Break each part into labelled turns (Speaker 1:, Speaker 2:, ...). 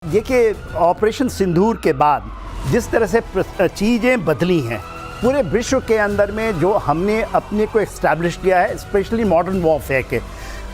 Speaker 1: देखिए, ऑपरेशन सिंदूर के बाद जिस तरह से चीज़ें बदली हैं पूरे विश्व के अंदर में, जो हमने अपने को इस्टेब्लिश किया है, स्पेशली मॉडर्न वॉरफेयर के,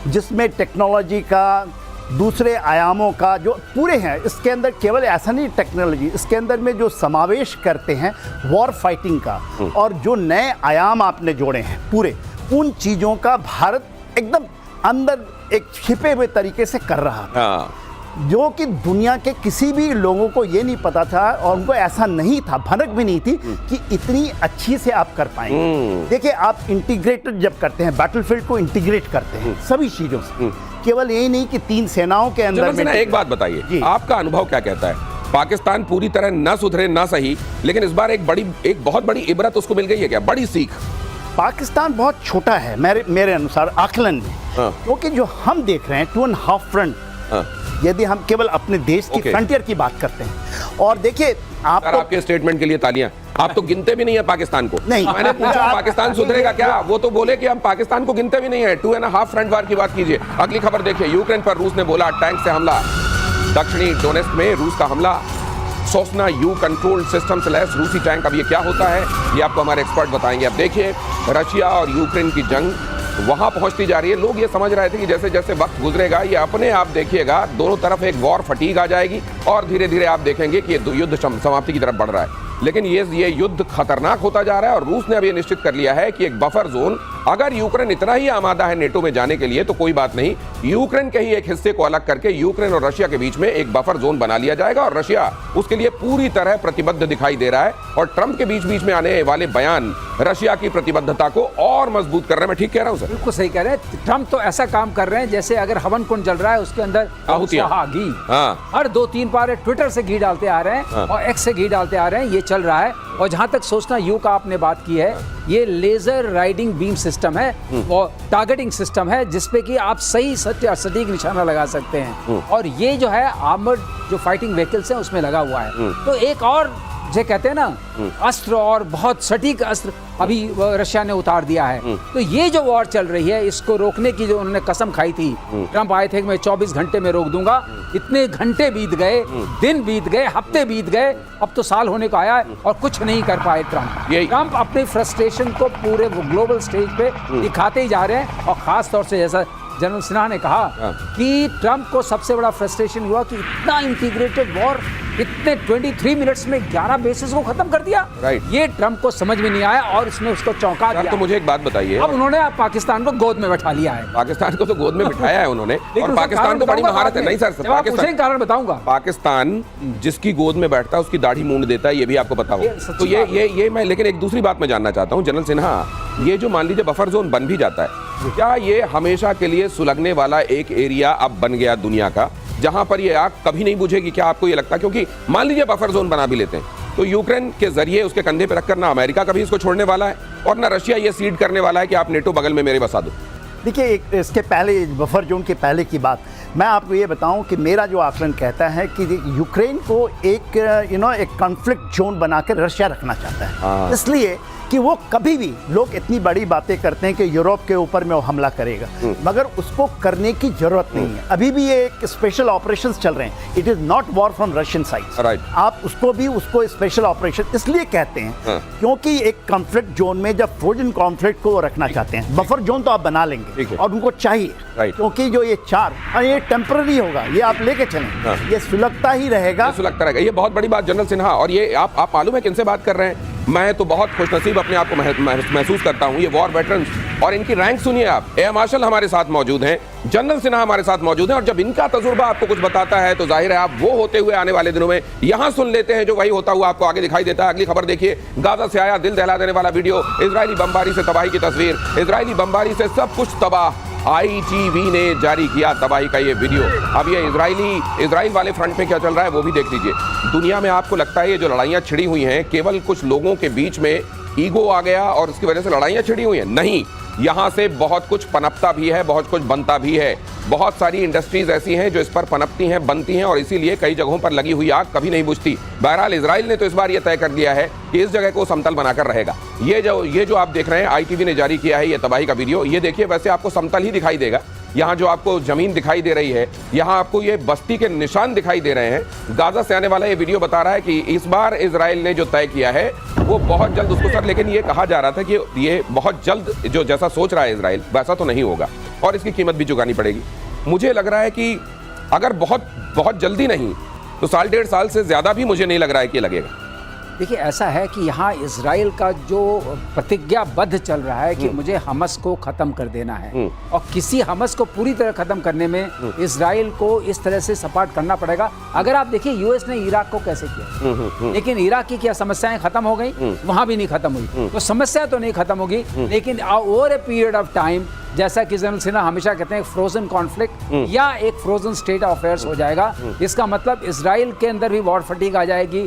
Speaker 1: जिसमें टेक्नोलॉजी का दूसरे आयामों का जो पूरे हैं, इसके अंदर केवल ऐसा नहीं टेक्नोलॉजी, इसके अंदर में जो समावेश करते हैं वॉर फाइटिंग का, और जो नए आयाम आपने जोड़े हैं पूरे, उन चीज़ों का भारत एकदम अंदर एक छिपे हुए तरीके से कर रहा था, जो कि दुनिया के किसी भी लोगों को ये नहीं पता था, और उनको ऐसा नहीं था, भनक भी नहीं थी कि इतनी अच्छी से आप कर पाएंगे। देखिए, आप इंटीग्रेटेड जब करते हैं, बैटलफील्ड को इंटीग्रेट करते हैं सभी चीज़ों से, केवल यही नहीं कि तीन सेनाओं के अंदर में।
Speaker 2: एक बात बताइए, आपका अनुभव क्या कहता है? पाकिस्तान पूरी तरह ना सुधरे ना सही, लेकिन इस बार एक बहुत बड़ी इबरत उसको मिल गई है क्या, बड़ी सीख?
Speaker 1: पाकिस्तान बहुत छोटा है मेरे अनुसार आकलन में, क्योंकि जो हम देख रहे हैं 2.5 फ्रंट, यदि हम केवल अपने देश की फ्रंटियर की बात करते हैं, और देखिए
Speaker 2: आपके स्टेटमेंट के लिए तालियां। आप तो गिनते भी नहीं है पाकिस्तान को।
Speaker 1: नहीं,
Speaker 2: मैंने पूछा पाकिस्तान सुधरेगा क्या, वो तो बोले कि हम पाकिस्तान को गिनते भी नहीं है। 2.5 फ्रंट वार की बात कीजिए। अगली खबर देखिए, यूक्रेन पर रूस ने बोला टैंक से हमला। दक्षिणी डोनेस्क में रूस का हमला, सोसना यू कंट्रोल सिस्टम से लैस रूसी टैंक। अब ये क्या होता है, ये आपको हमारे एक्सपर्ट बताएंगे। अब देखिए, रशिया और यूक्रेन की जंग वहां पहुंचती जा रही है। लोग ये समझ रहे थे कि जैसे जैसे वक्त गुजरेगा, ये अपने आप देखिएगा दोनों तरफ एक वॉर फटीग आ जाएगी, और धीरे धीरे आप देखेंगे कि ये युद्ध समाप्ति की तरफ बढ़ रहा है। लेकिन ये युद्ध खतरनाक होता जा रहा है, और रूस ने अब ये निश्चित कर लिया है कि एक बफर जोन, अगर यूक्रेन इतना ही आमादा है नेटो में जाने के लिए तो कोई बात नहीं, यूक्रेन के ही एक हिस्से को अलग करके यूक्रेन और रशिया के बीच में एक बफर जोन बना लिया जाएगा, और रशिया उसके लिए पूरी तरह प्रतिबद्ध दिखाई दे रहा है। और ट्रंप के बीच बीच में आने वाले बयान रशिया की प्रतिबद्धता को और मजबूत कर रहे हैं। मैं ठीक कह रहा हूं सर?
Speaker 3: बिल्कुल सही कह रहे हैं। ट्रंप तो ऐसा काम कर रहे हैं जैसे अगर हवन कुंड जल रहा है, उसके अंदर घी, हर 2-3 बार ट्विटर से घी डालते आ रहे हैं, और एक्स से घी डालते आ रहे हैं, ये चल रहा है। और जहां तक सोचना यू का आपने बात की है, ये लेजर राइडिंग बीम सिस्टम है और टारगेटिंग सिस्टम है, जिसपे कि आप सही सटीक निशाना लगा सकते हैं, और ये जो है आर्मर्ड जो फाइटिंग व्हीकल्स हैं उसमें लगा हुआ है। तो एक और जो कहते हैं ना अस्त्र, और बहुत सटीक अस्त्र अभी रशिया ने उतार दिया है। तो ये जो वॉर चल रही है, इसको रोकने की जो उन्होंने कसम खाई थी, ट्रंप आए थे कि मैं 24 घंटे में रोक दूंगा, इतने घंटे बीत गए, दिन बीत गए, हफ्ते बीत गए, अब तो साल होने को आया है और कुछ नहीं कर पाए ट्रंप अपने फ्रस्ट्रेशन को पूरे ग्लोबल स्टेज पे दिखाते ही जा रहे हैं। और खास तौर से जैसा जनरल सिन्हा ने कहा कि ट्रंप को सबसे बड़ा फ्रस्ट्रेशन हुआ कि इतना इंटीग्रेटेड वॉर, इतने 23 मिनट्स में 11 बेसिस को खत्म कर दिया। ये ट्रंप को समझ में नहीं आया, और इसने उसको चौंका दिया।
Speaker 2: तो मुझे एक बात बताइए,
Speaker 3: अब उन्होंने पाकिस्तान को गोद में बैठा लिया है।
Speaker 2: पाकिस्तान को तो गोद में बिठाया है उन्होंने, और पाकिस्तान को बड़ी महारत है। नहीं सर,
Speaker 3: पाकिस्तान कारण बताऊंगा।
Speaker 2: पाकिस्तान जिसकी गोद में बैठता है उसकी दाढ़ी मूंड देता है, ये भी आपको पता हो। तो ये मैं, लेकिन एक दूसरी बात मैं जानना चाहता हूँ जनरल सिन्हा, ये जो मान लीजिए बफर जोन बन भी जाता है, क्या ये हमेशा के लिए सुलगने वाला एक एरिया अब बन गया दुनिया का, जहां पर ये आग कभी नहीं बुझेगी? क्या आपको ये लगता है? क्योंकि मान लीजिए बफर जोन बना भी लेते हैं, तो यूक्रेन के जरिए उसके कंधे पे रखकर ना अमेरिका कभी इसको छोड़ने वाला है, और ना रशिया ये सीड करने वाला है कि आप नेटो बगल में मेरे बसा दो।
Speaker 1: देखिए, इसके पहले, बफर जोन के पहले की बात मैं आपको ये बताऊं कि मेरा जो आकलन कहता है कि यूक्रेन को एक एक कॉन्फ्लिक्ट जोन बनाकर रशिया रखना चाहता है, इसलिए कि वो कभी भी, लोग इतनी बड़ी बातें करते हैं कि यूरोप के ऊपर में वो हमला करेगा, मगर उसको करने की जरूरत नहीं है। अभी भी ये एक स्पेशल ऑपरेशंस चल रहे हैं, it is not war from Russian side. आप उसको स्पेशल ऑपरेशन इसलिए कहते हैं क्योंकि एक कॉन्फ्लिक्ट जोन में जब फ्रोजन कॉन्फ्लिक्ट को वो रखना चाहते हैं, बफर जोन तो आप बना लेंगे, और उनको चाहिए, क्योंकि जो ये ये टेम्पररी होगा, ये आप लेके चलें, ये सुलगता ही रहेगा,
Speaker 2: सुलगता रहेगा। ये बहुत बड़ी बात जनरल सिन्हा, और ये आप मालूम है किनसे बात कर रहे हैं? मैं तो बहुत खुशनसीब अपने आप को महसूस करता हूं। ये वॉर वेटरन्स, और इनकी रैंक सुनिए आप। एयर मार्शल हमारे साथ मौजूद हैं, जनरल सिन्हा हमारे साथ मौजूद हैं, और जब इनका तजुर्बा आपको कुछ बताता है तो जाहिर है आप वो होते हुए आने वाले दिनों में यहां सुन लेते हैं जो वही होता हुआ आपको आगे दिखाई देता है। अगली खबर देखिए, गाजा से आया दिल दहला देने वाला वीडियो, इजरायली बमबारी से तबाही की तस्वीर, इजरायली बमबारी से सब कुछ तबाह। ITV ने जारी किया तबाही का ये वीडियो। अब ये इजराइल वाले फ्रंट में क्या चल रहा है वो भी देख लीजिए। दुनिया में आपको लगता है ये जो लड़ाइयाँ छिड़ी हुई हैं, केवल कुछ लोगों के बीच में ईगो आ गया और उसकी वजह से लड़ाइयाँ छिड़ी हुई हैं? नहीं, यहाँ से बहुत कुछ पनपता भी है, बहुत कुछ बनता भी है। बहुत सारी इंडस्ट्रीज ऐसी हैं जो इस पर पनपती हैं, बनती हैं, और इसीलिए कई जगहों पर लगी हुई आग कभी नहीं बुझती। बहरहाल इजराइल ने तो इस बार यह तय कर दिया है कि इस जगह को समतल बनाकर रहेगा। ये जो आप देख रहे हैं, ITV ने जारी किया है ये तबाही का वीडियो, ये देखिए, वैसे आपको समतल ही दिखाई देगा, यहाँ जो आपको जमीन दिखाई दे रही है, यहाँ आपको ये बस्ती के निशान दिखाई दे रहे हैं। गाजा से आने वाला ये वीडियो बता रहा है कि इस बार इजराइल ने जो तय किया है वो बहुत जल्द उसको सर, लेकिन ये कहा जा रहा था कि ये बहुत जल्द जो जैसा सोच रहा है इजराइल वैसा तो नहीं होगा और इसकी कीमत भी चुकानी पड़ेगी। मुझे लग रहा है कि अगर बहुत बहुत जल्दी नहीं तो साल डेढ़ साल से ज्यादा भी मुझे नहीं लग रहा है कि लगेगा।
Speaker 3: देखिए ऐसा है कि यहाँ इजराइल का जो प्रतिज्ञाबद्ध चल रहा है कि मुझे हमस को खत्म कर देना है और किसी हमस को पूरी तरह खत्म करने में इजराइल को इस तरह से सपोर्ट करना पड़ेगा। अगर आप देखिए यूएस ने इराक को कैसे किया, लेकिन इराक की क्या समस्याएं खत्म हो गई, वहां भी नहीं खत्म हुई। तो समस्या तो नहीं खत्म होगी, लेकिन over a period of time, जैसा कि जनरल सिन्हा हमेशा कहते हैं, फ्रोजन कॉन्फ्लिक्ट या एक फ्रोजन स्टेट ऑफ अफेयर्स हो जाएगा। इसका मतलब इजराइल के अंदर भी वॉर फटीग आ जाएगी,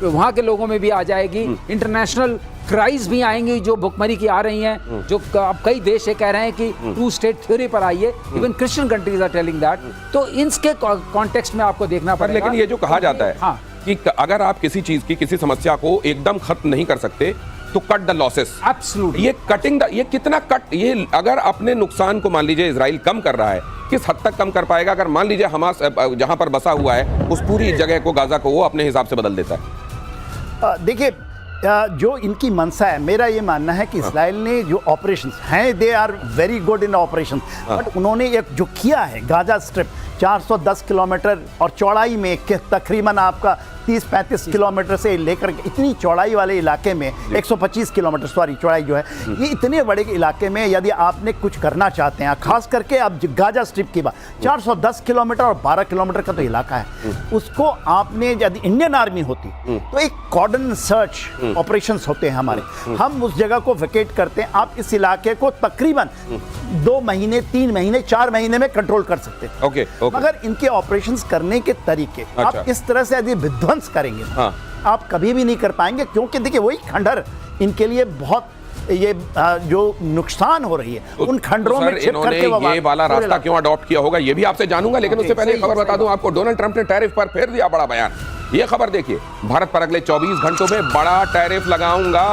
Speaker 3: वहां के लोगों में भी आ जाएगी, इंटरनेशनल क्राइज भी आएंगी जो भुखमरी की आ रही हैं, जो अब कई देश ये कह रहे हैं कि टू स्टेट थ्योरी पर आइए, even Christian countries are telling that. तो इनके कॉन्टेक्स्ट में आपको देखना पड़ेगा।
Speaker 2: लेकिन ये जो कहा जाता है
Speaker 3: हाँ,
Speaker 2: कि अगर आप किसी चीज की, किसी समस्या को एकदम खत्म नहीं कर सकते तो कट द लॉसेस।
Speaker 3: एब्सोल्युटली।
Speaker 2: ये कटिंग ये कितना कट, ये अगर अपने नुकसान को मान लीजिए इजराइल कम कर रहा है, किस हद तक कम कर पाएगा? अगर मान लीजिए हमास जहां पर बसा हुआ है उस पूरी जगह को, गाजा को, वो अपने हिसाब से बदल देता है।
Speaker 1: देखिए जो इनकी मंशा है, मेरा ये मानना है कि इजराइल ने जो ऑपरेशंस हैं, they are very good in operation, but उन्होंने एक जो किया है गाजा स्ट्रिप 410 किलोमीटर और चौड़ाई में तकरीबन आपका 30-35 किलोमीटर से लेकर इतनी चौड़ाई वाले इलाके में 125 किलोमीटर सॉरी चौड़ाई जो है, ये इतने बड़े इलाके में यदि आपने कुछ करना चाहते हैं, खास करके अब गाजा स्ट्रिप की बात, 410 किलोमीटर और 12 किलोमीटर का तो इलाका है, उसको आपने यदि इंडियन आर्मी होती तो एक कॉर्डन सर्च ऑपरेशंस होते हैं हमारे, हम उस जगह को वेकेट करते हैं, आप इस इलाके को तकरीबन 2 महीने 3 महीने 4 महीने में कंट्रोल कर सकते हैं।
Speaker 2: ओके।
Speaker 1: मगर इनके ऑपरेशंस करने के तरीके, आप इस तरह से यदि विध्वंस करेंगे आप कभी भी नहीं कर पाएंगे, क्योंकि देखिए वही खंडर इनके लिए बहुत ये जो नुकसान हो रही है उन खंडरों में छिप करके
Speaker 2: ये वाला रास्ता क्यों अडॉप्ट किया होगा ये भी आपसे जानूंगा, लेकिन उससे पहले खबर बता दूं आपको, डोनाल्ड ट्रंप ने टैरिफ पर फेर दिया बड़ा बयान। ये खबर देखिए, भारत पर अगले 24 घंटों में बड़ा टैरिफ लगाऊंगा।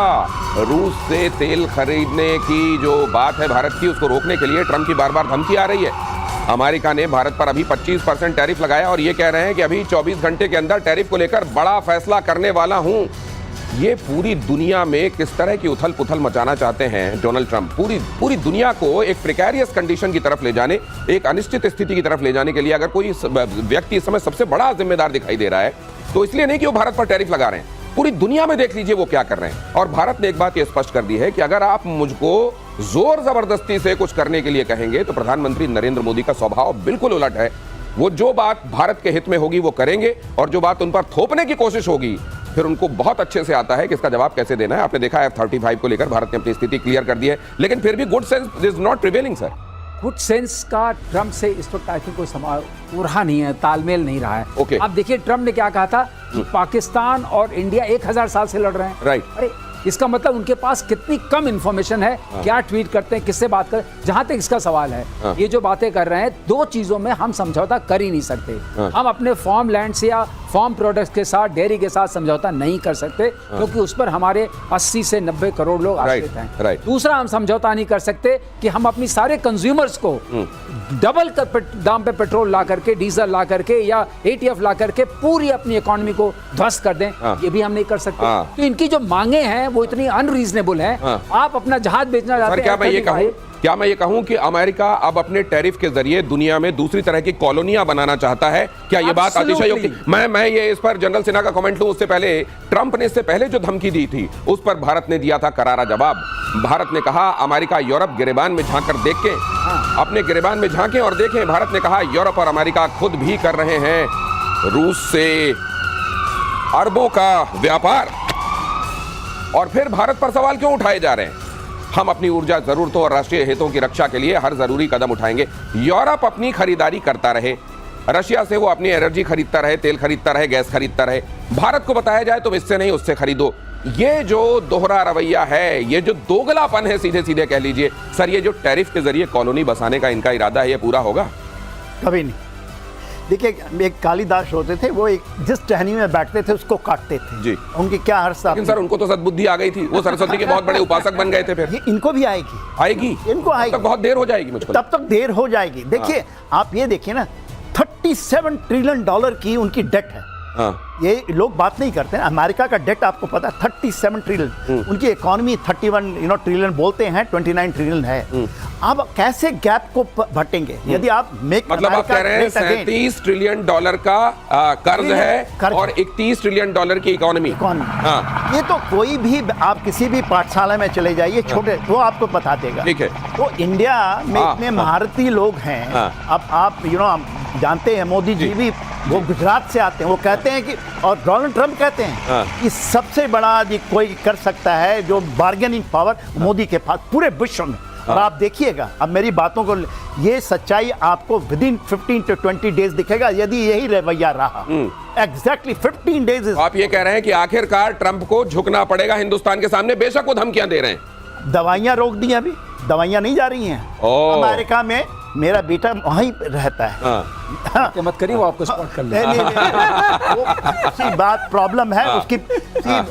Speaker 2: रूस से तेल खरीदने की जो बात है भारत की, उसको रोकने के लिए ट्रंप की बार बार धमकी आ रही है। अमेरिका ने भारत पर अभी 25% टैरिफ लगाया और ये कह रहे हैं कि अभी 24 घंटे के अंदर टैरिफ को लेकर बड़ा फैसला करने वाला हूं। ये पूरी दुनिया में किस तरह की उथल पुथल मचाना चाहते हैं डोनाल्ड ट्रंप, पूरी दुनिया को एक प्रिकैरियस कंडीशन की तरफ ले जाने, एक अनिश्चित स्थिति की तरफ ले जाने के लिए अगर कोई व्यक्ति इस समय सबसे बड़ा जिम्मेदार दिखाई दे रहा है तो इसलिए नहीं कि वो भारत पर टैरिफ लगा रहे हैं, पूरी दुनिया में देख लीजिए वो क्या कर रहे हैं। और भारत ने एक बात ये स्पष्ट कर दी है कि अगर आप मुझको जोर जबरदस्ती से कुछ करने के लिए कहेंगे तो प्रधानमंत्री नरेंद्र मोदी का स्वभाव बिल्कुल उलट है। वो जो बात भारत के हित में होगी वो करेंगे और जो बात उन पर थोपने की कोशिश होगी फिर उनको बहुत अच्छे से आता है कि इसका जवाब कैसे देना है। आपने देखा है F-35 को लेकर भारत ने अपनी स्थिति क्लियर कर दी है, लेकिन फिर भी good sense is not prevailing sir.
Speaker 3: Good sense का ट्रम्प से इस वक्त आई थिंक कोई रहा नहीं है, तालमेल नहीं रहा है।
Speaker 2: Okay.
Speaker 3: आप देखिए ट्रम्प ने क्या कहा था कि पाकिस्तान और इंडिया 1000 साल से लड़ रहे हैं।
Speaker 2: राइट।
Speaker 3: अरे इसका मतलब उनके पास कितनी कम इंफॉर्मेशन है, क्या ट्वीट करते हैं, किससे बात करें। जहां तक इसका सवाल है, ये जो बातें कर रहे हैं, 2 चीजों में हम समझौता कर ही नहीं सकते। हम अपने फार्म लैंड से या फार्म प्रोडक्ट्स के साथ, डेयरी के साथ समझौता नहीं कर सकते क्योंकि उस पर हमारे 80 से 90 करोड़ लोग आश्रित हैं। दूसरा, हम समझौता नहीं कर सकते कि हम अपनी सारे कंज्यूमर्स को डबल दाम पे पेट्रोल ला करके, डीजल ला करके या ATF ला करके पूरी अपनी इकोनॉमी को ध्वस्त कर दें, ये भी हम नहीं कर सकते। तो इनकी जो मांगे हैं वो इतनी अनरीजनेबल है। आप अपना जहाज बेचना चाहते हैं,
Speaker 2: क्या मैं ये कहूं कि अमेरिका अब अपने टैरिफ के जरिए दुनिया में दूसरी तरह की कॉलोनियां बनाना चाहता है? क्या ये बात अतिशयोक्ति? मैं ये इस पर जनरल सिन्हा का कमेंट लूं उससे पहले, ट्रंप ने इससे पहले जो धमकी दी थी उस पर भारत ने दिया था करारा जवाब। भारत ने कहा अमेरिका यूरोप गिरेबान में झांक कर देख के, अपने गिरेबान में झांकें और देखें। भारत ने कहा यूरोप और अमेरिका खुद भी कर रहे हैं रूस से अरबों का व्यापार, और फिर भारत पर सवाल क्यों उठाए जा रहे हैं? हम अपनी ऊर्जा जरूरतों और राष्ट्रीय हितों की रक्षा के लिए हर जरूरी कदम उठाएंगे। यूरोप अपनी खरीदारी करता रहे, रशिया से वो अपनी एनर्जी खरीदता रहे, तेल खरीदता रहे, गैस खरीदता रहे। भारत को बताया जाए तो इससे नहीं उससे खरीदो। ये जो दोहरा रवैया है, ये जो दोगलापन है, सीधे सीधे कह लीजिए सर, ये जो टैरिफ के जरिए कॉलोनी बसाने का इनका इरादा है, ये पूरा होगा?
Speaker 1: कभी नहीं। देखिए, एक कालिदास होते थे, वो एक जिस टहनी में बैठते थे उसको काटते थे
Speaker 2: जी।
Speaker 1: उनकी क्या हर्ष था।
Speaker 2: लेकिन सर उनको तो सद्बुद्धि आ गई थी, वो सरस्वती के बहुत बड़े उपासक बन गए थे। फिर
Speaker 1: ये इनको भी आएगी,
Speaker 2: आएगी,
Speaker 1: इनको आएगी,
Speaker 2: तब तक बहुत देर हो जाएगी मुझको।
Speaker 1: तब तक देर हो जाएगी। देखिए आप ये देखिए ना, 37 ट्रिलियन डॉलर की उनकी डेट है। ये लोग बात नहीं करते हैं। अमेरिका का डेट आपको पता है 37 ट्रिलियन, उनकी इकोनॉमी 31 ट्रिलियन बोलते हैं, 29 ट्रिलियन है। अब कैसे गैप को भटेंगे यदि आप मेक
Speaker 2: मतलब आप कह रहे हैं 37 ट्रिलियन डॉलर का कर्ज है और 31 ट्रिलियन डॉलर की इकोनॉमी।
Speaker 1: ये तो कोई भी आप किसी भी पाठशाला में चले जाइए, छोटे, वो आपको बता देगा।
Speaker 2: ठीक है।
Speaker 1: तो इंडिया में इतने महारथी लोग हैं। अब आप जानते हैं, मोदी जी भी वो गुजरात से आते हैं, वो कहते हैं कि, और डोनाल्ड ट्रंप कहते हैं कि सबसे बड़ा यदि कोई कर सकता है जो बार्गेनिंग पावर मोदी के पास पूरे विश्व में। और आप देखिएगा, अब मेरी बातों को, ये सच्चाई आपको विदिन 15 to 20 डेज दिखेगा यदि यही रवैया रहा। Exactly 15 days.
Speaker 2: आप ये कह रहे हैं कि आखिरकार ट्रंप को झुकना पड़ेगा हिंदुस्तान के सामने, बेशक वो धमकियां दे रहे हैं।
Speaker 1: दवाइयां रोक दी, अभी दवाइयां नहीं जा रही हैं अमेरिका में। मेरा बेटा वहीं रहता है।
Speaker 3: तो मत करिए, वो आपको स्पॉट कर ले।
Speaker 1: नहीं, बात प्रॉब्लम है उसकी।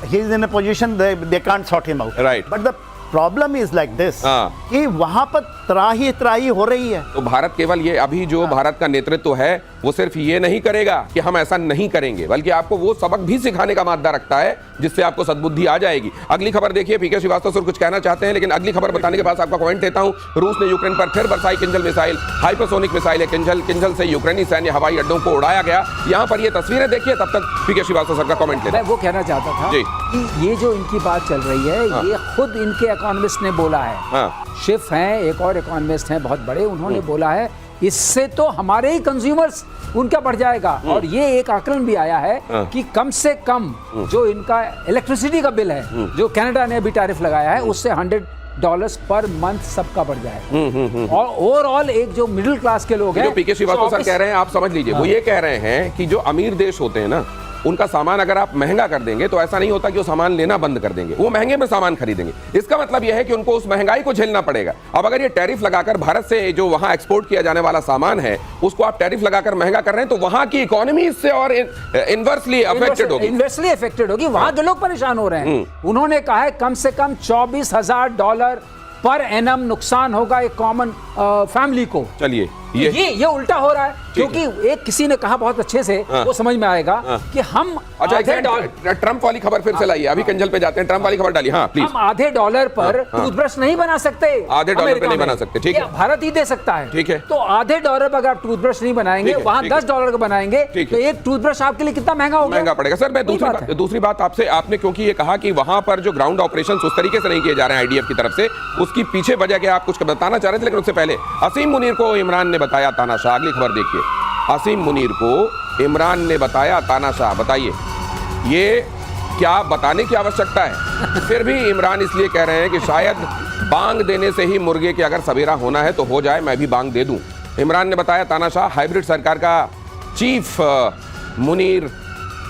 Speaker 1: He is in a position they can't sort him out,
Speaker 2: right.
Speaker 1: But the problem is like this कि वहां पर त्राही हो रही है।
Speaker 2: तो भारत केवल ये, अभी जो भारत का नेतृत्व है वो सिर्फ ये नहीं करेगा कि हम ऐसा नहीं करेंगे, बल्कि आपको वो सबक भी सिखाने का मादा रखता है जिससे आपको सद्बुद्धि आ जाएगी। अगली खबर देखिए, पीके श्रीवास्तव सर कुछ कहना चाहते हैं, लेकिन अगली खबर बताने के बाद आपका कमेंट देता हूं। रूस ने यूक्रेन पर फिर बरसाई किंजल मिसाइल, हाइपरसोनिक मिसाइल है किंजल। किंजल से यूक्रेनी सैन्य हवाई अड्डों को उड़ाया गया। यहां पर ये तस्वीरें देखिए, तब तक पीके श्रीवास्तव सर का कमेंट लेते हैं।
Speaker 3: मैं वो कहना चाहता था कि ये जो इनकी बात चल रही है, ये खुद इनके इकोनॉमिस्ट ने बोला है। शिफ हैं, एक और इकोनॉमिस्ट हैं बहुत बड़े, उन्होंने बोला है इससे तो हमारे ही कंज्यूमर्स उनका बढ़ जाएगा। और ये एक आकलन भी आया है कि कम से कम जो इनका इलेक्ट्रिसिटी का बिल है, जो कनाडा ने अभी टैरिफ लगाया है, उससे $100 पर मंथ सबका बढ़ जाएगा। और ओवरऑल एक जो मिडिल क्लास के लोग हैं,
Speaker 2: जो पीके श्रीवास्तव सर कह रहे हैं, आप समझ लीजिए, वो ये कह रहे हैं कि जो अमीर देश होते हैं ना, उनका सामान अगर आप महंगा कर देंगे तो ऐसा नहीं होता कि वो सामान लेना बंद कर देंगे, वो महंगे में सामान खरीदेंगे। इसका मतलब यह है कि उनको उस महंगाई को झेलना पड़ेगा। अब अगर ये टैरिफ लगाकर भारत से जो वहां एक्सपोर्ट किया जाने वाला सामान है उसको आप टैरिफ लगाकर महंगा कर रहे हैं, तो वहां की इकोनॉमी इससे और इनवर्सली अफेक्टेड होगी।
Speaker 3: इनवर्सली अफेक्टेड होगी, वहां के लोग परेशान हो रहे हैं। उन्होंने कहा है कम से कम $24,000 पर एनम नुकसान होगा एक कॉमन फैमिली को।
Speaker 2: चलिए,
Speaker 3: ये उल्टा हो रहा है, क्योंकि एक किसी ने कहा बहुत अच्छे से, वो समझ में आएगा कि हम
Speaker 2: ट्रंप वाली खबर फिर से लाइए, अभी कंजल पे जाते हैं, ट्रंप वाली खबर डालिए। हाँ प्लीज।
Speaker 3: हम $1 पर टूथब्रश नहीं बना सकते,
Speaker 2: $1 पे नहीं बना सकते, ठीक है,
Speaker 3: भारत ही दे सकता है,
Speaker 2: ठीक है।
Speaker 3: तो $1 पर अगर आप टूथब्रश नहीं बनाएंगे, वहां $10 का बनाएंगे, तो एक टूथब्रश आपके लिए कितना महंगा होगा,
Speaker 2: महंगा पड़ेगा। सर मैं दूसरी बात आपसे, आपने क्योंकि ये कहा कि वहां पर जो ग्राउंड ऑपरेशन उस तरीके से नहीं किए जा रहे हैं आईडीएफ की तरफ से, उसकी पीछे वजह क्या आप कुछ बताना चाह रहे थे, लेकिन उससे पहले असीम मुनीर को इमरान ने बताया तानाशाह। अगली खबर देखिए, असीम मुनीर को इमरान ने बताया तानाशाह। बताइए ये क्या बताने की आवश्यकता है? फिर भी इमरान इसलिए कह रहे हैं कि शायद बांग देने से ही मुर्गे के अगर सवेरा होना है तो हो जाए, मैं भी बांग दे दूं। इमरान ने बताया तानाशाह। हाइब्रिड सरकार का चीफ मुनीर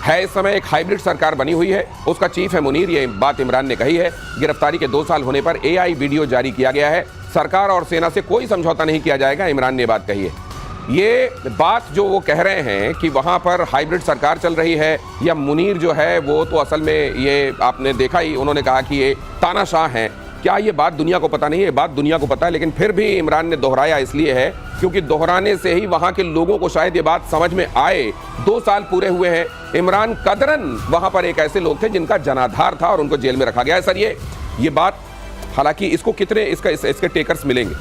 Speaker 2: है। इस समय एक हाइब्रिड सरकार बनी हुई है, उसका चीफ है मुनीर। ये बात इमरान ने कही है। गिरफ्तारी के 2 साल होने पर AI वीडियो जारी किया गया है। सरकार और सेना से कोई समझौता नहीं किया जाएगा, इमरान ने बात कही है। ये बात जो वो कह रहे हैं कि वहां पर हाइब्रिड सरकार चल रही है, या मुनीर जो है वो तो असल में, ये आपने देखा ही, उन्होंने कहा कि ये तानाशाह हैं। क्या ये बात दुनिया को पता नहीं है? ये बात दुनिया को पता है, लेकिन फिर भी इमरान ने दोहराया इसलिए है क्योंकि दोहराने से ही वहां के लोगों को शायद ये बात समझ में आए। 2 साल पूरे हुए हैं। इमरान कदरन वहां पर एक ऐसे लोग थे जिनका जनाधार था और उनको जेल में रखा गया है। सर ये बात, हालांकि इसको कितने इसके टेकर्स मिलेंगे?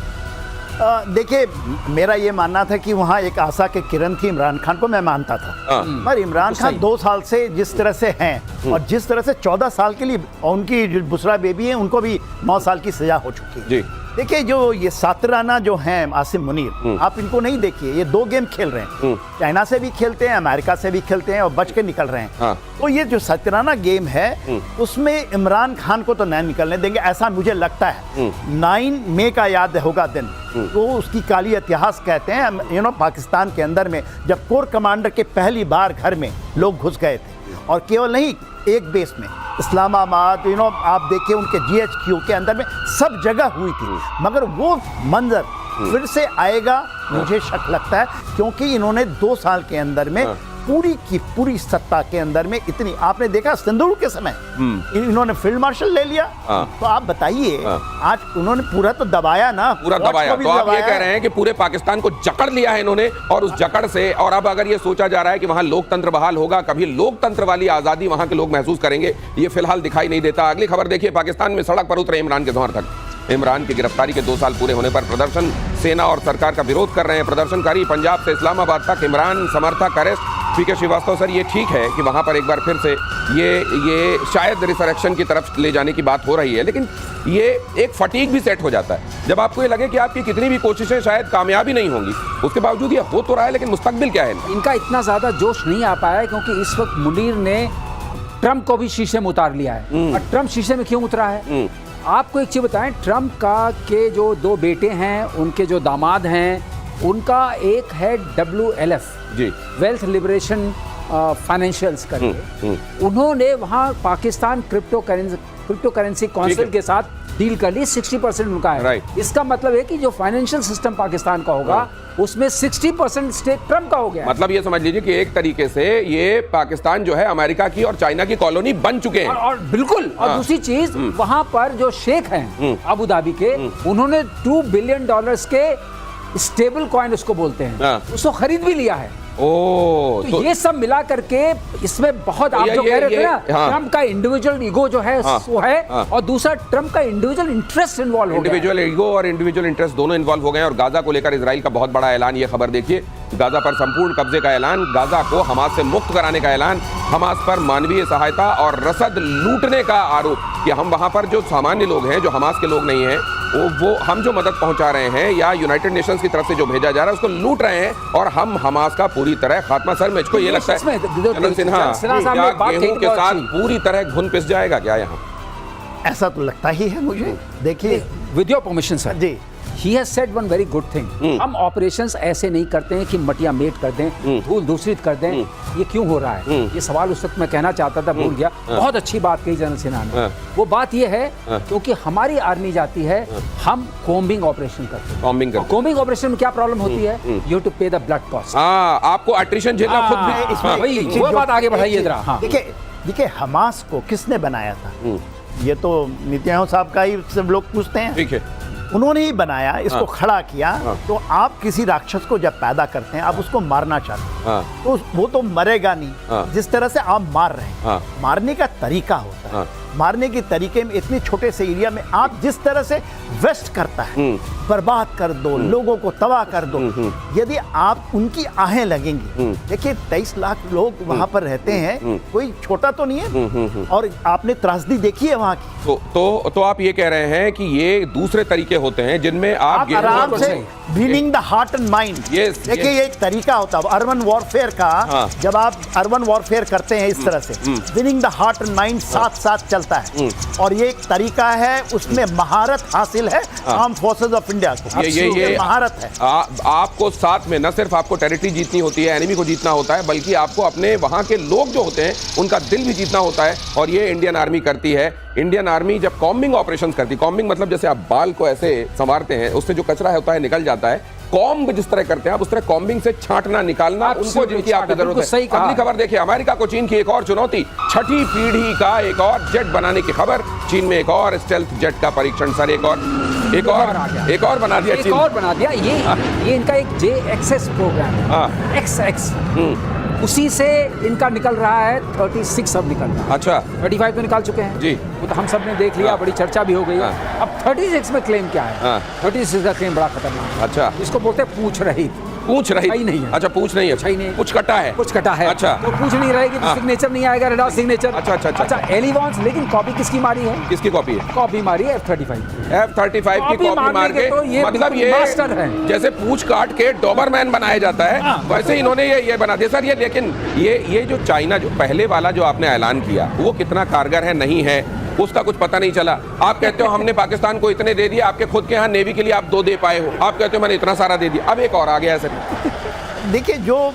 Speaker 1: देखिए, मेरा ये मानना था कि वहाँ एक आशा की किरण थी इमरान खान को, मैं मानता था। पर इमरान खान 2 साल से जिस तरह से हैं और जिस तरह से 14 साल के लिए उनकी बुशरा बेबी है, उनको भी 9 साल की सजा हो चुकी है। देखिए, जो ये सातराना जो हैं आसिम मुनीर, आप इनको नहीं देखिए, ये 2 गेम खेल रहे हैं। चाइना से भी खेलते हैं, अमेरिका से भी खेलते हैं और बच के निकल रहे हैं। तो ये जो सातराना गेम है, उसमें इमरान खान को तो नहीं निकलने देंगे, ऐसा मुझे लगता है। 9 मई का याद होगा दिन, तो उसकी काली इतिहास कहते हैं, पाकिस्तान के अंदर में जब कोर कमांडर के पहली बार घर में लोग घुस गए थे, और केवल नहीं, एक बेस में इस्लामाबाद, आप देखिए उनके GHQ के अंदर में सब जगह हुई थी, मगर वो मंजर फिर से आएगा, मुझे शक लगता है, क्योंकि इन्होंने 2 साल के अंदर में पूरी की पूरी सत्ता के अंदर में इतनी, आपने देखा सिंदूर के समय इन्होंने फील्ड मार्शल ले लिया, तो आप बताइए आज उन्होंने पूरा तो दबाया ना,
Speaker 2: पूरा दबाया। तो आप ये कह रहे हैं कि पूरे पाकिस्तान को जकड़ लिया है इन्होंने, और उस जकड़ से, और अब अगर ये सोचा जा रहा है कि वहां लोकतंत्र बहाल होगा, कभी लोकतंत्र वाली आजादी वहां के लोग महसूस करेंगे, ये फिलहाल दिखाई नहीं देता। अगली खबर देखिए, पाकिस्तान में सड़क पर उतरे इमरान के समर्थक। इमरान की गिरफ्तारी के 2 साल पूरे होने पर प्रदर्शन, सेना और सरकार का विरोध कर रहे हैं प्रदर्शनकारी। पंजाब से इस्लामाबाद तक इमरान समर्थक अरेस्ट। पीके श्रीवास्तव सर, ये ठीक है कि वहां पर एक बार फिर से ये शायद रिसरेक्शन की तरफ ले जाने की बात हो रही है, लेकिन ये एक फटीग भी सेट हो जाता है जब आपको ये लगे कि आपकी कितनी भी कोशिशें शायद कामयाबी नहीं होंगी, उसके बावजूद ये हो तो रहा है, लेकिन मुस्तकबिल क्या है?
Speaker 3: इनका इतना ज्यादा जोश नहीं आ पाया है क्योंकि इस वक्त मुनीर ने ट्रंप को भी शीशे में उतार लिया है। और ट्रंप शीशे में क्यों उतरा है? आपको एक चीज बताएं, ट्रंप का के जो 2 बेटे हैं, उनके जो दामाद हैं, उनका एक है WLF
Speaker 2: जी, वेल्थ
Speaker 3: लिबरेशन फाइनेंशियल्स करके, उन्होंने वहां पाकिस्तान क्रिप्टो करेंसी काउंसिल के साथ डील कर ली। 60% उनका है। इसका मतलब है कि जो फाइनेंशियल सिस्टम पाकिस्तान का होगा उसमें 60% स्टेक ट्रंप का हो गया।
Speaker 2: मतलब ये समझ लीजिए कि एक तरीके से ये पाकिस्तान जो है अमेरिका की और चाइना की कॉलोनी बन चुके हैं।
Speaker 3: और बिल्कुल, और दूसरी चीज, वहां पर जो शेख हैं अबू धाबी के, उन्होंने $2 बिलियन के स्टेबल कॉइन उसको बोलते हैं, उसको खरीद भी लिया है। तो ये सब मिला करके इसमें बहुत, आप जो कह रहे थे ना, ट्रंप का इंडिविजुअल ईगो जो है वो है, और दूसरा ट्रंप का इंडिविजुअल इंटरेस्ट इन्वॉल्व हो गया।
Speaker 2: इंडिविजुअल ईगो और इंडिविजुअल इंटरेस्ट दोनों इन्वॉल्व हो गए। और गाजा को लेकर इजराइल का बहुत बड़ा ऐलान, ये खबर देखिए, गाजा पर संपूर्ण कब्जे का ऐलान, गाजा को हमास से मुक्त कराने का ऐलान, हमास पर मानवीय सहायता और रसद लूटने का आरोप कि हम वहां पर जो सामान्य लोग हैं, जो हमास के लोग नहीं हैं, वो हम जो मदद पहुंचा रहे हैं या यूनाइटेड नेशंस की तरफ से जो भेजा जा रहा है उसको लूट रहे हैं, और हम हमास का पूरी तरह खात्मा। सर, मुझको ये लगता है जनरल सिन्हा, क्या गेहूं के साथ पूरी तरह घुन पिस जाएगा क्या यहाँ?
Speaker 1: ऐसा तो लगता ही है मुझे। देखिए,
Speaker 3: with your permission sir ji, He has said one very good thing. हम ऑपरेशंस ऐसे नहीं करते हैं कि मटिया मेट कर दें, धूल दूषित कर दें। ये क्यों हो रहा है? ये सवाल उस वक्त मैं कहना चाहता था, भूल गया। बहुत अच्छी बात कही जनरल सिन्हा ने। वो बात ये है क्योंकि हमारी आर्मी जाती है, हम कॉम्बिंग ऑपरेशन करते हैं। कॉम्बिंग ऑपरेशन में क्या प्रॉब्लम होती है? यू हैव टू पे द ब्लड कॉस्ट।
Speaker 2: आपको अट्रिशन झेलना खुद भी।
Speaker 3: वो बात आगे बढ़ाइए जरा।
Speaker 1: देखिए, हमास को किसने बनाया था? ये तो नेतन्याहू साहब का ही सब लोग पूछते हैं।
Speaker 2: ठीक है,
Speaker 1: उन्होंने ही बनाया, इसको खड़ा किया। तो आप किसी राक्षस को जब पैदा करते हैं, आप उसको मारना चाहते हैं, तो वो तो मरेगा नहीं। जिस तरह से आप मार रहे हैं, मारने का तरीका होता है। मारने के तरीके में इतने छोटे से एरिया में आप जिस तरह से वेस्ट करता है, बर्बाद कर दो, लोगों को तबाह कर दो। यदि आप उनकी आहें लगेंगी, देखिए 23 लाख लोग वहां पर रहते हैं, कोई छोटा तो नहीं है। और आपने त्रासदी देखी है वहां की।
Speaker 2: तो आप ये कह रहे हैं कि ये दूसरे तरीके होते हैं जिनमें आप
Speaker 1: आराम से winning the heart and mind. देखिए, ये एक तरीका होता है अर्बन वॉरफेयर का। जब आप अर्बन वॉरफेयर करते हैं इस तरह से, winning the heart and mind साथ साथ चलता है। और ये एक तरीका है, उसमें महारत हासिल है आर्म फोर्सेस ऑफ इंडिया को। ये महारत है।
Speaker 2: आपको साथ में न सिर्फ आपको टेरिटरी जीतनी होती है, एनिमी को जीतना होता है, बल्कि आपको अपने वहां के लोग जो होते हैं उनका दिल भी जीतना होता है। और ये इंडियन आर्मी करती है। इंडियन आर्मी जब कॉम्बिंग ऑपरेशन करती, कॉम्बिंग मतलब जैसे आप बाल को ऐसे संवारते हैं, उससे जो कचरा होता है निकल जाता है, कॉम्ब जिस तरह करते हैं आप, उस तरह कॉम्बिंग से छांटना, निकालना उनको जिनकी आपकी जरूरत है। अगली खबर देखिए, अमेरिका को चीन की एक और चुनौती, 6ठी पीढ़ी का एक और जेट बनाने की खबर। चीन में एक और स्टेल्थ जेट का परीक्षण। सर, एक और बना दिया,
Speaker 3: एक और बना दिया। ये इनका एक JXS प्रोग्राम है, XX। उसी से इनका निकल रहा है 36 अब निकल रहा है।
Speaker 2: अच्छा,
Speaker 3: 35 तो निकाल चुके हैं जी, वो तो हम सब ने देख लिया, बड़ी चर्चा भी हो गई। अब 36 में क्लेम क्या है? 36 का क्लेम बड़ा खतरनाक है। अच्छा, इसको बोलते हैं पूछ रही नहीं है।
Speaker 2: अच्छा, पूछ नहीं है, कुछ कटा है। अच्छा,
Speaker 3: तो पूछ नहीं रहेगी तो सिग्नेचर नहीं आएगा, रेडार सिग्नेचर।
Speaker 2: अच्छा,
Speaker 3: एलिवॉन्स। लेकिन कॉपी किसकी मारी है?
Speaker 2: किसकी कॉपी है?
Speaker 3: कॉपी मारी है F-35
Speaker 2: की कॉपी मार के।
Speaker 3: तो ये
Speaker 2: मतलब ये
Speaker 3: मास्टर है।
Speaker 2: जैसे पूछ काट के डॉबरमैन बनाया जाता है, वैसे इन्होंने ये बना दिया। सर, ये लेकिन ये जो चाइना, जो पहले वाला जो आपने ऐलान किया, वो कितना कारगर है नहीं है उसका कुछ पता नहीं चला। आप कहते हो हमने पाकिस्तान को इतने दे दिए, आपके खुद के यहाँ नेवी के लिए आप 2 दे पाए हो। आप कहते हो मैंने इतना सारा दे दिया, अब एक और आ गया है। सर,
Speaker 1: देखिए, जो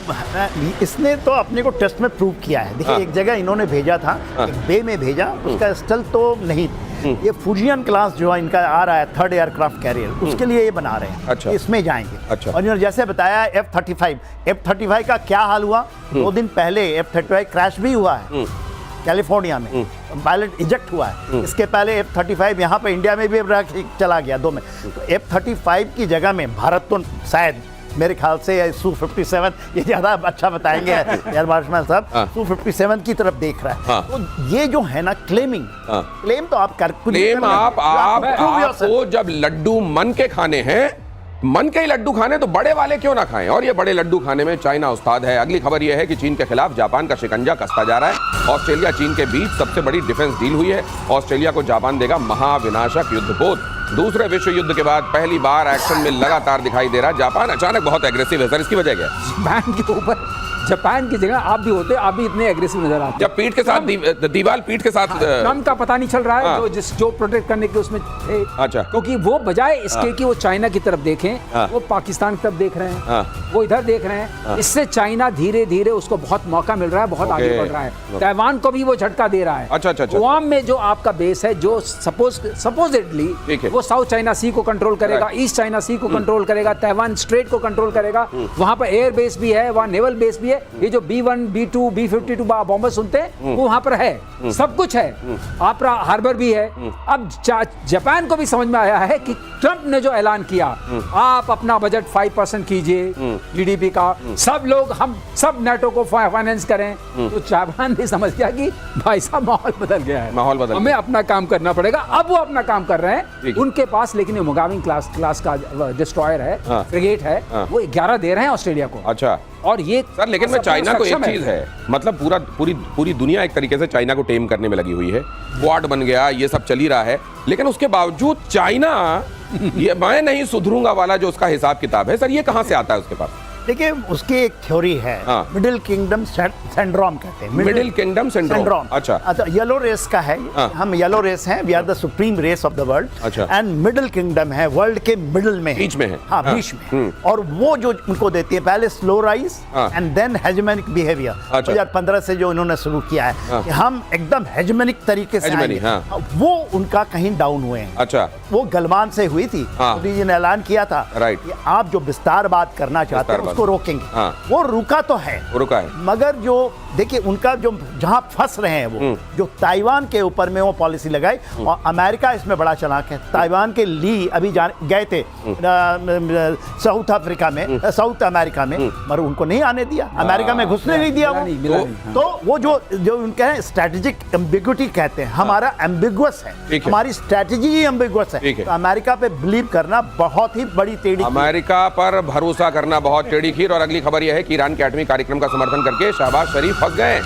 Speaker 1: इसने तो अपने को टेस्ट में प्रूव किया है। देखिए, एक जगह इन्होंने भेजा था, एक बे में भेजा, उसका स्टल तो नहीं। ये फुजियन क्लास जो है इनका आ रहा है, थर्ड एयरक्राफ्ट कैरियर, उसके लिए ये बना रहे हैं।
Speaker 2: अच्छा।
Speaker 1: इसमें जाएंगे।
Speaker 2: अच्छा।
Speaker 1: और इन्होंने जैसे बताया F-35 का क्या हाल हुआ, 2 दिन पहले F-35 क्रैश भी हुआ है कैलिफोर्निया में, पायलट इजेक्ट हुआ है। इसके पहले F-35 यहाँ पे इंडिया में भी चला गया 2 में। तो F-35 की जगह में भारत तो शायद मेरे ख्याल से Su-57 ये ज़्यादा अच्छा बताएंगे एयर मार्शल साहब, Su-57 की तरफ देख रहा है। तो ये जो है ना क्लेम तो आप कर
Speaker 2: क्लेम आपको जब लड्डू मन के खाने हैं, मन के ही लड्डू खाने, तो बड़े वाले क्यों ना खाएं। और ये बड़े लड्डू खाने में चाइना उस्ताद है। अगली खबर यह है कि चीन के खिलाफ जापान का शिकंजा कसता जा रहा है। ऑस्ट्रेलिया चीन के बीच सबसे बड़ी डिफेंस डील हुई है। ऑस्ट्रेलिया को जापान देगा महाविनाशक युद्धपोत। दूसरे विश्व युद्ध के बाद पहली बार एक्शन में लगातार दिखाई दे रहा है जापान अचानक बहुत एग्रेसिव है। सर, इसकी वजह क्या है?
Speaker 3: जापान के ऊपर, जापान की जगह आप भी होते, आप भी इतने एग्रेसिव नजर आते।
Speaker 2: जब पीठ के साथ दीवार पीठ के साथ
Speaker 3: ट्रम्प का पता नहीं चल रहा है, जो प्रोटेक्ट करने के उसमें थे।
Speaker 2: अच्छा।
Speaker 3: क्योंकि वो बजाय इसके कि वो चाइना की तरफ देखें, वो पाकिस्तान की तरफ देख रहे हैं, वो इधर देख रहे हैं। इससे चाइना धीरे धीरे उसको बहुत मौका मिल रहा है, बहुत आगे बढ़ रहा है। ताइवान को भी वो झटका दे रहा है।
Speaker 2: अच्छा।
Speaker 3: गुआम में जो आपका बेस है, जो सपोजिटली वो साउथ चाइना सी को कंट्रोल करेगा, ईस्ट चाइना सी को कंट्रोल करेगा, ताइवान स्ट्रेट को कंट्रोल करेगा। वहां पर एयर बेस भी है, वहां नेवल बेस भी है। ये जो B1 B2 B52 बॉम्बर सुनते हैं, वो वहां पर है, सब कुछ है। आपरा हार्बर भी है। अब जापान को भी समझ में आया है कि ट्रंप ने जो ऐलान किया, आप अपना बजट 5% कीजिए GDP का, सब लोग, हम सब NATO को फाइनेंस करें, तो जापान भी समझ गया कि भाई साहब माहौल बदल गया है, हमें अपना काम करना पड़ेगा। अब वो अपना काम कर रहे हैं उनके पास, लेकिन मुगाविंग क्लास का डिस्ट्रॉयर है, फ्रिगेट है, वो 11 दे रहे हैं ऑस्ट्रेलिया को।
Speaker 2: अच्छा।
Speaker 3: और ये
Speaker 2: सर, लेकिन मैं चाइना को एक चीज है, मतलब पूरी दुनिया एक तरीके से चाइना को टेम करने में लगी हुई है। क्वाड बन गया, ये सब चल ही रहा है, लेकिन उसके बावजूद चाइना ये मैं नहीं सुधरूंगा वाला जो उसका हिसाब किताब है, सर, ये कहां से आता है उसके पास?
Speaker 1: देखिए, उसकी एक थ्योरी है, मिडिल किंगडम सिंड्रोम कहते हैं।
Speaker 2: Middle kingdom syndrome. अच्छा।
Speaker 1: येलो रेस का है। हम येलो रेस हैं, we are the supreme race of the world.
Speaker 2: अच्छा।
Speaker 1: एंड मिडिल किंगडम है, वर्ल्ड के मिडिल में,
Speaker 2: बीच में है।
Speaker 1: हाँ, बीच में। और वो जो उनको देती है, पहले slow rise and then hegemonic behaviour. 2015 से जो उन्होंने शुरू किया है कि हम एकदम हेजेमोनिक तरीके से आएंगे, वो उनका कहीं डाउन हुए हैं।
Speaker 2: अच्छा।
Speaker 1: वो गलवान से हुई थी, मोदी जी ने ऐलान किया था कि आप जो विस्तारवाद करना चाहते हैं को रोकेंगे। वो रुका तो है, रुका है, मगर जो देखिए उनका जो जहां फंस रहे हैं वो जो ताइवान के ऊपर में वो पॉलिसी लगाई, और अमेरिका इसमें बड़ा चालाक है। ताइवान के ली अभी गए थे साउथ अफ्रीका में, साउथ अमेरिका में, मगर उनको नहीं आने दिया, अमेरिका में घुसने नहीं दिया वो। तो वो जो उनके स्ट्रेटेजिक एम्बिग्विटी कहते हैं, हमारा एम्बिगुअस है, हमारी स्ट्रेटेजी ही एम्बिगुअस है। तो अमेरिका पे बिलीव करना बहुत ही बड़ी टेढ़ी,
Speaker 2: अमेरिका पर भरोसा करना बहुत टेढ़ी खीर। और अगली खबर यह है कि ईरान के एटमी कार्यक्रम का समर्थन करके शहबाज शरीफ फंस गए।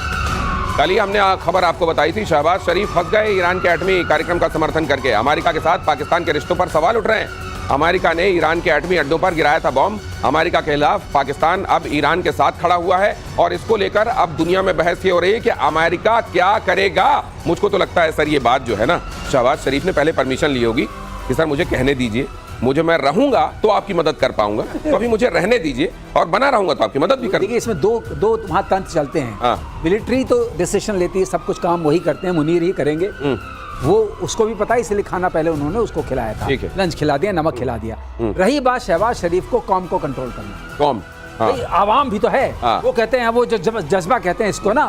Speaker 2: कल ही हमने खबर आपको बताई थी, शहबाज शरीफ फंस गए ईरान के एटमी कार्यक्रम का समर्थन करके। अमेरिका के साथ पाकिस्तान के रिश्तों पर सवाल उठ रहे हैं। अमेरिका ने ईरान के एटमी अड्डों पर गिराया था बॉम्ब। अमेरिका के खिलाफ पाकिस्तान अब ईरान के साथ खड़ा हुआ है, और इसको लेकर अब दुनिया में बहस ये हो रही है कि अमेरिका क्या करेगा। मुझको तो लगता है सर, ये बात जो है ना, शहबाज शरीफ ने पहले परमिशन ली होगी कि सर मुझे कहने दीजिए, मुझे, मैं रहूंगा तो आपकी मदद कर पाऊंगा, तो अभी मुझे रहने दीजिए, और बना रहूंगा तो आपकी मदद भी कर।
Speaker 3: देखिए, इसमें दो वहाँ तंत्र चलते हैं। मिलिट्री तो डिसीजन लेती है, सब कुछ काम वही करते हैं, मुनीर ही करेंगे, वो उसको भी पता है, इसलिए खाना पहले उन्होंने उसको खिलाया था, लंच खिला दिया, नमक खिला दिया। रही बात शहबाज शरीफ को कौम को कंट्रोल करना, कौम आवाम भी तो है। वो कहते हैं, वो जो जज्बा कहते हैं इसको ना,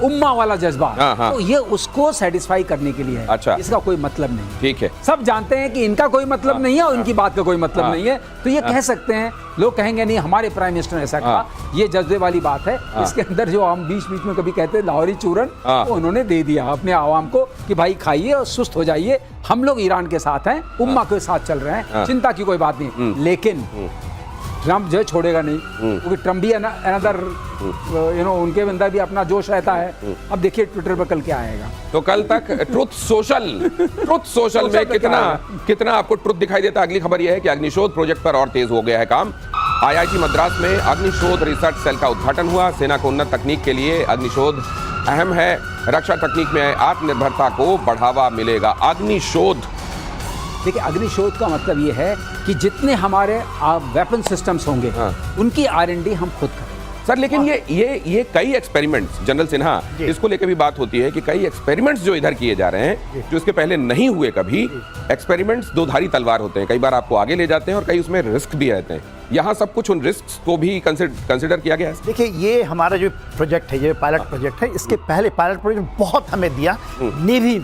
Speaker 3: उम्मा वाला जज्बा, तो ये उसको सेटिस्फाई करने के लिए है। अच्छा। इसका कोई मतलब नहीं। ठीक है, सब जानते हैं कि इनका कोई मतलब नहीं है और इनकी बात का कोई मतलब नहीं है, तो ये कह सकते हैं। लोग कहेंगे नहीं, हमारे प्राइम मिनिस्टर ने ऐसा कहा, ये जज्बे वाली बात है। इसके अंदर जो हम बीच बीच में कभी कहते हैं लाहौरी चूरन, वो उन्होंने दे दिया अपने आवाम को कि भाई खाइए और सुस्त हो जाइए, हम लोग ईरान के साथ हैं, उम्मा के साथ चल रहे हैं, चिंता की कोई बात नहीं। लेकिन ट्रंप जो छोड़ेगा नहीं, क्योंकि ट्रंप भी अनदर उनके अंदर भी अपना जोश रहता है। अब देखिए ट्विटर पर कल क्या आएगा।
Speaker 2: तो कल तक ट्रुथ सोशल में कितना आपको ट्रुथ दिखाई देता है। अगली खबर यह है कि अग्निशोध प्रोजेक्ट पर और तेज हो गया है काम। IIT मद्रास में अग्निशोध रिसर्च सेल का उद्घाटन हुआ। सेना को उन्नत तकनीक के लिए अग्निशोध अहम है। रक्षा तकनीक में आत्मनिर्भरता को बढ़ावा मिलेगा। अग्निशोध,
Speaker 3: देखिए, अग्निशोध का मतलब ये है कि जितने हमारे वेपन सिस्टम्स होंगे, उनकी R&D हम खुद करें।
Speaker 2: सर लेकिन ये कई एक्सपेरिमेंट्स, जनरल सिन्हा, इसको लेकर भी बात होती है कि कई एक्सपेरिमेंट्स जो इधर किए जा रहे हैं जो इसके पहले नहीं हुए कभी। एक्सपेरिमेंट्स दो धारी तलवार होते हैं, कई बार आपको आगे ले जाते हैं और कई उसमें रिस्क भी रहते हैं। यहाँ सब कुछ उन रिस्क को भी कंसिडर किया गया है।
Speaker 1: देखिए, ये हमारा जो प्रोजेक्ट है, ये पायलट प्रोजेक्ट है, इसके पहले पायलट प्रोजेक्ट बहुत हमें दिया नेवी।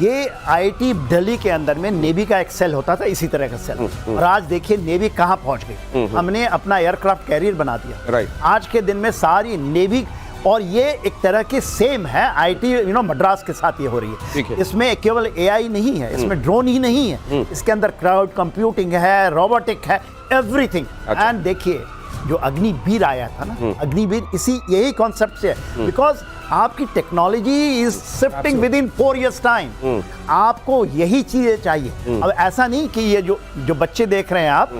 Speaker 1: ये आईआईटी दिल्ली के अंदर में नेवी का एक सेल होता था, इसी तरह का सेल, और आज देखिए नेवी कहाँ पहुंच गई। हमने अपना एयरक्राफ्ट कैरियर बना दिया।
Speaker 2: राइट।
Speaker 1: आज के दिन में सारी नेवी, और ये एक तरह के सेम है आईआईटी मद्रास के साथ ये हो रही है। इसमें केवल एआई नहीं है, इसमें ड्रोन ही नहीं है, इसके अंदर क्लाउड कंप्यूटिंग है, रोबोटिक है, एवरीथिंग। एंड देखिए जो अग्निवीर आया था ना, अग्निवीर इसी यही कॉन्सेप्ट से है, बिकॉज आपकी technology is shifting with in 4 years time. आपको यही चीजें चाहिए। अब ऐसा नहीं कि ये जो बच्चे देख रहे हैं आप,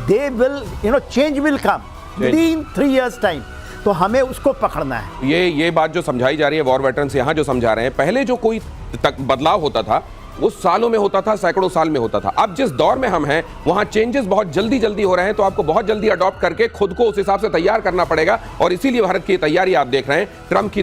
Speaker 1: they will change will come with in 3 years time, तो हमें उसको पकड़ना है।
Speaker 2: ये बात जो समझाई जा रही है वॉर वेटरन्स यहाँ जो समझा रहे हैं, पहले जो कोई बदलाव होता था वो सालों में होता था, सैकड़ों साल में होता था। अब जिस दौर में हम हैं वहां चेंजेस बहुत जल्दी हो रहे हैं, तो आपको बहुत जल्दी अडॉप्ट करके खुद को उस हिसाब से तैयार करना पड़ेगा। और इसीलिए भारत की तैयारी आप देख रहे हैं, ट्रंप की